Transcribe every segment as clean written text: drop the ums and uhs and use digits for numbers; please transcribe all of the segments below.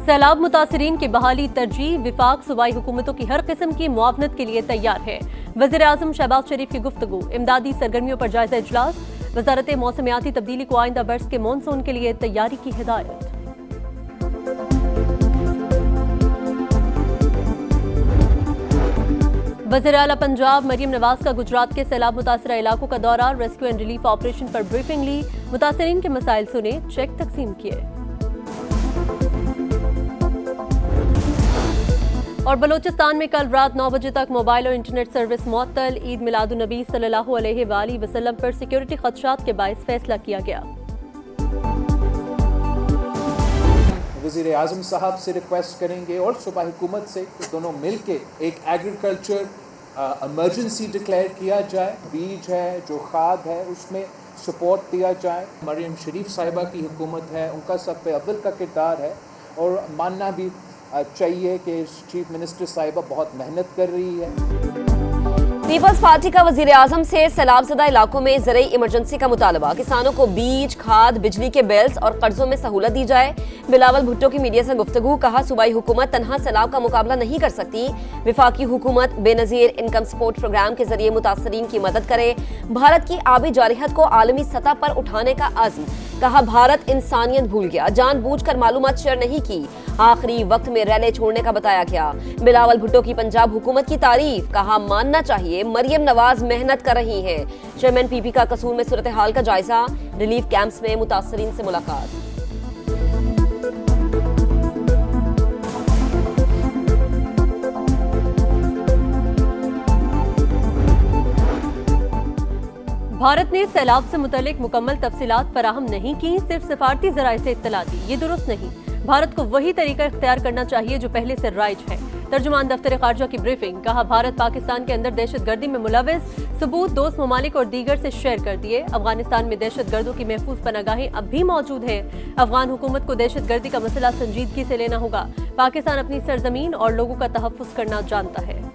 सैलाब मुतासरीन की बहाली तरजीह, विफाक सूबाई हुकूमतों की हर किस्म की मुआवनत के लिए तैयार है। वज़ीर आज़म शहबाज शरीफ की गुफ्तगू, इमदादी सरगर्मियों पर जायजा इजलास, वजारत मौसमियाती तब्दीली को आइंदा बरस के मानसून के लिए तैयारी की हिदायत। वज़ीर आला पंजाब मरियम नवाज का गुजरात के सैलाब मुतासरा इलाकों का दौरा, रेस्क्यू एंड रिलीफ ऑपरेशन पर ब्रीफिंग ली, मुतासरीन के मसाइल सुने, चेक तकसीम किए। और बलोचिस्तान में कल रात 9 बजे तक मोबाइल और इंटरनेट सर्विस मुअत्तल। ईद मिलादुन नबी सल्लल्लाहु अलैहि वसल्लम पर सिक्योरिटी खदशात के बायस फैसला किया गया। वज़ीर आज़म साहब से रिक्वेस्ट करेंगे और सूबाई हुकूमत से कि दोनों मिल के एक एग्रीकल्चर इमरजेंसी डिक्लेयर किया जाए। बीज है, जो खाद है, उसमें सपोर्ट दिया जाए। मरियम शरीफ साहिबा की हुकूमत है, उनका सब पे अव्वल का किरदार है और मानना भी चाहिए कि चीफ मिनिस्टर साहिबा बहुत मेहनत कर रही है। पीपल्स पार्टी का वजीर आजम से सैलाबज़दा इलाकों में ज़रूरी इमरजेंसी का मुतालबा, किसानों को बीज, खाद, बिजली के बिल्स और कर्जों में सहूलत दी जाए। बिलावल भुट्टो की मीडिया से गुफ्तगू, कहा सूबाई हुकूमत तनहा सैलाब का मुकाबला नहीं कर सकती, विफाकी हुकूमत बेनज़ीर इनकम सपोर्ट प्रोग्राम के जरिए मुतासरीन की मदद करे। भारत की आबी जारिहत को आलमी सतह पर उठाने का आज़म, कहा भारत इंसानियत भूल गया, जानबूझकर मालूमात शेयर नहीं की, आखिरी वक्त में रैले छोड़ने का बताया गया। बिलावल भुट्टो की पंजाब हुकूमत की तारीफ, कहा मानना चाहिए मरियम नवाज मेहनत कर रही हैं। चेयरमैन पीपी का कसूर में सूरत हाल का जायजा, रिलीफ कैंप्स में मुतासरीन से मुलाकात। भारत ने सैलाब से मुतल्लिक मुकम्मल तफसीलात फराहम नहीं की, सिर्फ सिफारती जराये से इत्तला दी। ये दुरुस्त नहीं, भारत को वही तरीका इख्तियार करना चाहिए जो पहले से राइज है। तर्जुमान दफ्तर खारजा की ब्रीफिंग, कहा भारत पाकिस्तान के अंदर दहशतगर्दी में मुलविस सबूत दोस्त ममालिक और दीगर से शेयर कर दिए। अफगानिस्तान में दहशतगर्दों की महफूज पनागाहें अब भी मौजूद हैं। अफगान हुकूमत को दहशतगर्दी का मसला संजीदगी से लेना होगा। पाकिस्तान अपनी सरजमीन और लोगों का तहफ़्फ़ुज़ करना जानता है।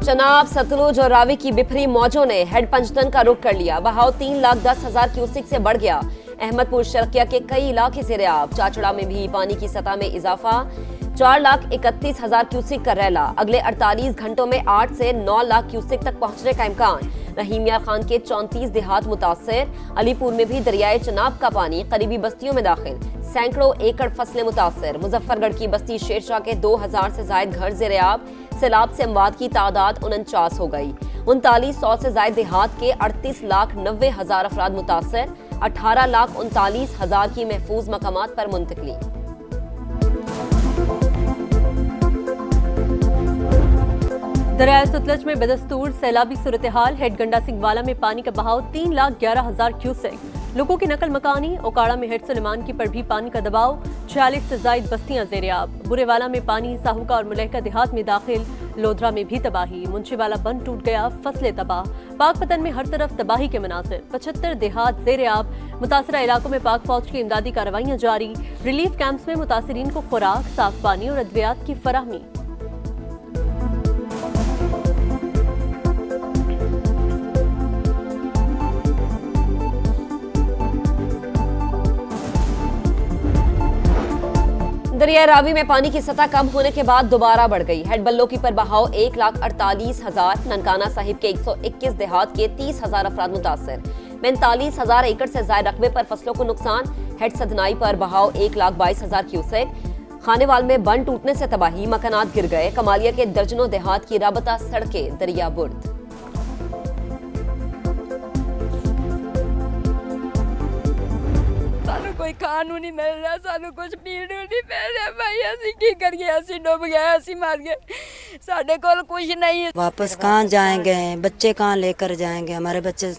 चनाब, सतलुज और रावी की बिफरी मौजों ने हेड पंचतन का रुख कर लिया। बहाव 3,10,000 क्यूसिक से बढ़ गया। अहमदपुर शर्किया के कई इलाके से रयाब। चाचड़ा में भी पानी की सतह में इजाफा, 4,31,000 क्यूसिक का रैला। अगले 48 घंटों में 8 से 9 लाख क्यूसिक तक पहुंचने का इम्कान। रहीम यार खान के 34 देहात मुतासर। अलीपुर में भी दरियाए चनाब का पानी करीबी बस्तियों में दाखिल, सैकड़ों एकड़ फसलें मुतासर। मुजफ्फरगढ़ की बस्ती शेरशाह के 2,000 से जायद घर ज़ेर-ए-आब। सैलाब से अमवात की तादाद 49 हो गई। 3900 से जायद देहात के 38,90,000 अफराद मुतासर। 18,39,000 की महफूज मकामात पर मुंतकली। दरियाए सतलज में बदस्तूर सैलाबी सूरत हाल। हेड गंडा सिंह वाला में पानी का बहाव 3,11,000 क्यूसेक। लोगों की नकल मकानी। ओकाड़ा में हेड सुलेमान की पर भी पानी का दबाव, 46 से जायद बस्तियां ज़ेर-ए-आब। बुरेवाला में पानी, साहूका और मुलहका देहात में दाखिल। लोधरा में भी तबाही, मुंशीवाला बंद टूट गया, फसलें तबाह। पाकपतन में हर तरफ तबाही के मनासिर, 75 देहात ज़ेर-ए-आब। मुतासरा इलाकों में पाक फौज की इमदादी कार्रवाइयां जारी। रिलीफ कैंप्स में मुतासरीन को खुराक, साफ पानी और अद्वियात की फराहमी। दरिया रावी में पानी की सतह कम होने के बाद दोबारा बढ़ गई। हेड बल्लो की पर बहाव 1,48,000। ननकाना साहिब के 121 देहात के 30,000 अफराद मुतासर। 45,000 एकड़ से ज्यादा रकबे पर फसलों को नुकसान। हेड सदनाई पर बहाव 1,22,000 क्यूसेक। खानेवाल में बंद टूटने से तबाही, मकानात गिर गए। कमालिया के दर्जनों देहात की राबता सड़कें दरिया बुर्द। कोई कानून नहीं मिल रहा, सानू कुछ पीड़ नहीं मिल रहा भाई। असी की करिए, असी डूब गए, असी मर गए, साढ़े कोल कुछ नहीं है। वापस कहाँ जाएंगे, बच्चे कहाँ लेकर जाएंगे, हमारे बच्चे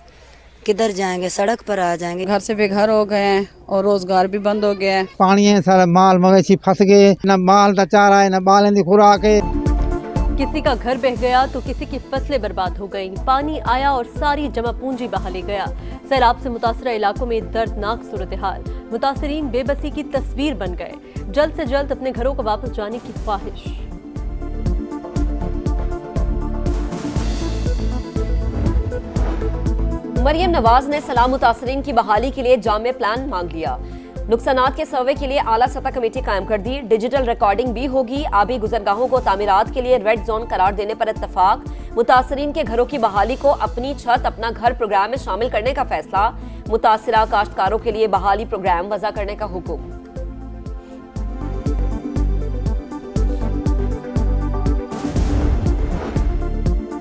किधर जाएंगे, सड़क पर आ जाएंगे। घर से बेघर हो गए हैं और रोजगार भी बंद हो गया है। पानी है सारा, माल मवेशी फंस गए, न माल का चारा है, न बाल की खुराक है। किसी का घर बह गया तो किसी की फसलें बर्बाद हो गईं। पानी आया और सारी जमा पूंजी बहा ले गया। सैलाब से मुतासरा इलाकों में दर्दनाक सूरत हाल। मुतासरीन बेबसी की तस्वीर बन गए। जल्द से जल्द अपने घरों को वापस जाने की ख्वाहिश। मरियम नवाज ने सैलाब मुतासरीन की बहाली के लिए जामे प्लान मांग लिया। नुकसानात के सर्वे के लिए आला सतह कमेटी कायम कर दी। डिजिटल रिकॉर्डिंग भी होगी। आबी गुजरगाहों को तामीरात के लिए रेड जोन करार देने पर इत्तफाक। मुतासरीन के घरों की बहाली को अपनी छत अपना घर प्रोग्राम में शामिल करने का फैसला। मुतासिरा काश्तकारों के लिए बहाली प्रोग्राम वज़ा करने का हुक्म।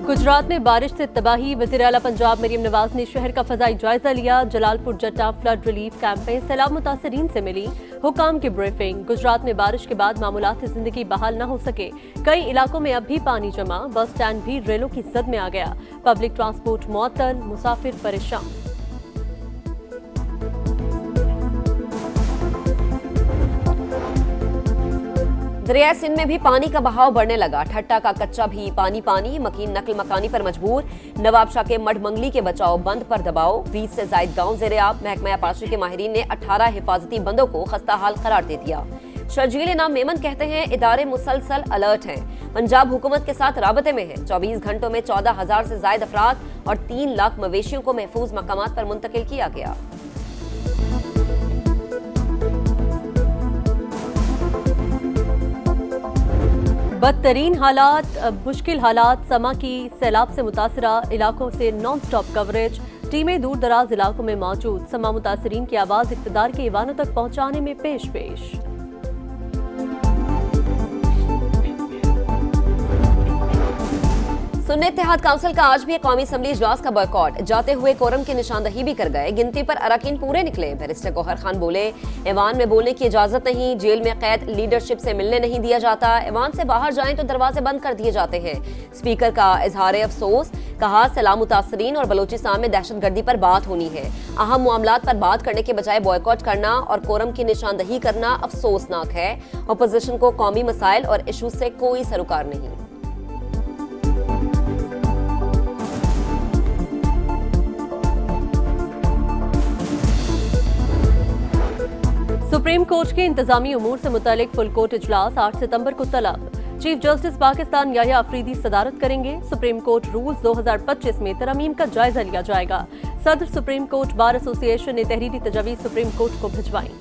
गुजरात में बारिश से तबाही। वज़ीर आला पंजाब मरियम नवाज ने शहर का फजाई जायजा लिया। जलालपुर जट्टा फ्लड रिलीफ कैंप में सैलाब मुतासरीन से मिली हुकाम की ब्रीफिंग। गुजरात में बारिश के बाद मामूलात जिंदगी बहाल न हो सके। कई इलाकों में अब भी पानी जमा। बस स्टैंड भी रेलों की जद में आ गया। पब्लिक ट्रांसपोर्ट मुअत्तल, मुसाफिर परेशान। दरिया सिंध में भी पानी का बहाव बढ़ने लगा। ठट्टा का कच्चा भी पानी पानी। मकीन नकल मकानी पर मजबूर। नवाबशाह के मडमंगली के बचाव बंद पर दबाव। 20 से जायद गांव ज़ेर-ए-आब। महकमा पाशी के माहिरीन ने 18 हिफाजती बंदों को खस्ता हाल करार दे दिया। शर्जील नाम मेमन कहते हैं इदारे मुसलसल अलर्ट हैं। पंजाब हुकूमत के साथ राबते में है। 24 घंटों में 14,000 से जायद अफराद और 3 लाख मवेशियों को महफूज मकामात पर मुंतकिल किया गया। बदतरीन हालात, मुश्किल हालात। समा की सैलाब से मुतासरा इलाकों से नॉन स्टॉप कवरेज। टीमें दूर दराज इलाकों में मौजूद। समा मुतासरीन की आवाज इक़्तिदार के ईवानों तक पहुंचाने में पेश। सुन्नी इत्तेहाद काउंसिल का आज भी कौमी असम्बली इजलास का बॉयकॉट। जाते हुए कोरम की निशानदही भी कर गए। गिनती पर अरकान पूरे निकले। बैरिस्टर गौहर खान बोले, ऐवान में बोलने की इजाजत नहीं। जेल में कैद लीडरशिप से मिलने नहीं दिया जाता। ऐवान से बाहर जाएं तो दरवाजे बंद कर दिए जाते हैं। स्पीकर का इजहार अफसोस। कहा सैलाब मुतासरीन और बलोचिस्तान में दहशतगर्दी पर बात होनी है। अहम मामलात पर बात करने के बजाय बॉयकॉट करना और कोरम की निशानदही करना अफसोसनाक है। अपोजिशन को कौमी मसाइल और इशूज से कोई सरोकार नहीं। सुप्रीम कोर्ट के इंतजामी उमूर से मुतालिक फुल कोर्ट इजलास 8 सितंबर को तलब। चीफ जस्टिस पाकिस्तान याह्या अफरीदी सदारत करेंगे। सुप्रीम कोर्ट रूल्स 2025 में तरमीम का जायजा लिया जाएगा। सदर सुप्रीम कोर्ट बार एसोसिएशन ने तहरीरी तजवीज़ सुप्रीम कोर्ट को भिजवाई।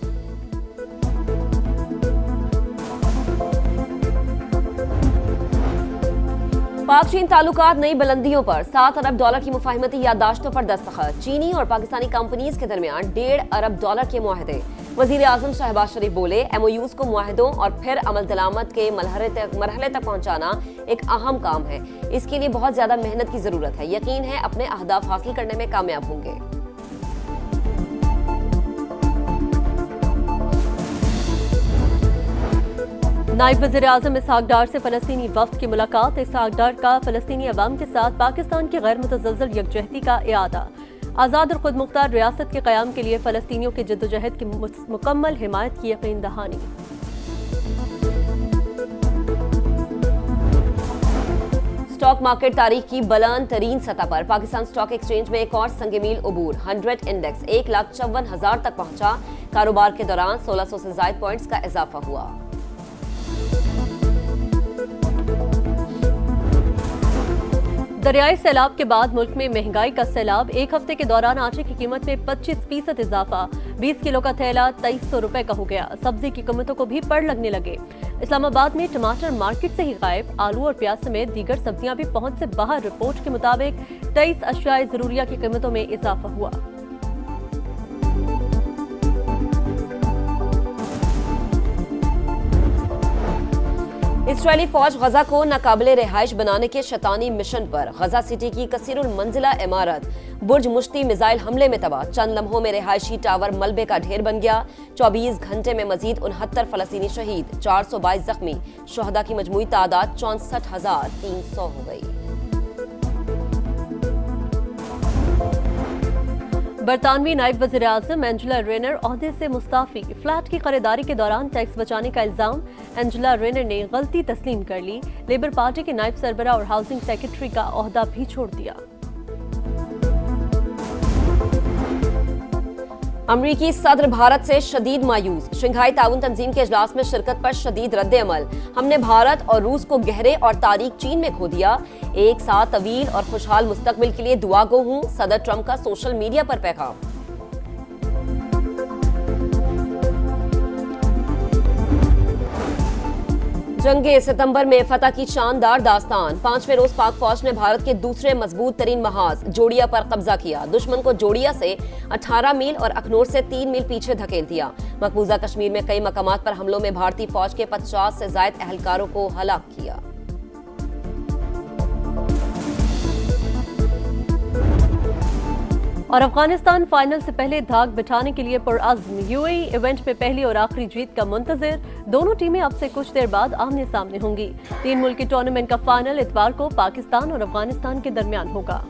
पाक चीन ताल्लुकात नई बुलंदियों पर। 7 अरब डॉलर की मुफाहिमती याददाश्तों पर दस्तखत। चीनी और पाकिस्तानी कंपनीज के दरमियान 1.5 अरब डॉलर के मुआहदे। वजीर आजम शहबाज शरीफ बोले, MOUs को मुआहदों और फिर अमल दरामद के मरहले तक पहुंचाना एक अहम काम है। इसके लिए बहुत ज्यादा मेहनत की जरूरत है। यकीन है अपने अहदाफ हासिल करने में कामयाब होंगे। नायब वज़ीर आज़म इसहाक डार से फलस्तीनी वफ्द की मुलाकात। इसहाक डार का फलस्तीनी अवाम के साथ पाकिस्तान की गैर मुतज़लज़ल यकजहती का इआदा। आज़ाद और खुद मुख्तार रियासत के क़याम के लिए फलस्तीनियों की जद्दोजहद की मुकम्मल हिमायत की यकीन दहानी। स्टॉक मार्केट तारीख की बुलंद तरीन सतह पर। पाकिस्तान स्टॉक एक्सचेंज में एक और संगमील उबूर। 100 इंडेक्स 1,54,000 तक पहुंचा। कारोबार के दौरान 1600 से जायद पॉइंट्स का इजाफा हुआ। दरियाई सैलाब के बाद मुल्क में महंगाई का सैलाब। एक हफ्ते के दौरान आटे की कीमत में 25% इजाफा। 20 किलो का थैला 2300 रुपए का हो गया। सब्जी की कीमतों को भी पड़ लगने लगे। इस्लामाबाद में टमाटर मार्केट से ही गायब। आलू और प्याज समेत दीगर सब्जियां भी पहुंच से बाहर। रिपोर्ट के मुताबिक 23 अशियाए जरूरिया की कीमतों में इजाफा हुआ। इस्राएली फौज गजा को नाकाबिले रिहाइश बनाने के शैतानी मिशन पर। गजा सिटी की कसीरुल मंजिला इमारत बुर्ज मुश्ती मिसाइल हमले में तबाह। चंद लम्हों में रिहायशी टावर मलबे का ढेर बन गया। 24 घंटे में मजीद 69 फलस्तीनी शहीद, 422 जख्मी। शोहदा की मजमूई तादाद 64,300 हो गई। बरतानवी नायब वज़ीर आज़म एंजेला रेनर ओहदे से मुस्ताफी। फ्लैट की खरीदारी के दौरान टैक्स बचाने का इल्जाम। एंजेला रेनर ने गलती तस्लीम कर ली। लेबर पार्टी के नायब सरबरा और हाउसिंग सेक्रेटरी का ओहदा भी छोड़ दिया। अमरीकी सदर भारत से शदीद मायूस, शंघाई ताउन तंजीम के इजलास में शिरकत पर शदीद रद्द-ए-अमल। हमने भारत और रूस को गहरे और तारीक चीन में खो दिया। एक साथ तवील और खुशहाल मुस्तकबिल के लिए दुआ गो हूँ, सदर ट्रंप का सोशल मीडिया पर पैगाम। जंगे सितंबर में फतह की शानदार दास्तान। 5वें रोज पाक फौज ने भारत के दूसरे मजबूत तरीन महाज जोड़िया पर कब्जा किया। दुश्मन को जोड़िया से 18 मील और अखनूर से 3 मील पीछे धकेल दिया। मकबूजा कश्मीर में कई मकामात पर हमलों में भारतीय फौज के 50 से ज्यादा एहलकारों को हलाक किया। और अफगानिस्तान फाइनल से पहले धाक बिठाने के लिए पुरअज़्म। यूएई इवेंट में पहली और आखिरी जीत का मुंतज़िर। दोनों टीमें अब से कुछ देर बाद आमने सामने होंगी। 3 मुल्की टूर्नामेंट का फाइनल इतवार को पाकिस्तान और अफगानिस्तान के दरमियान होगा।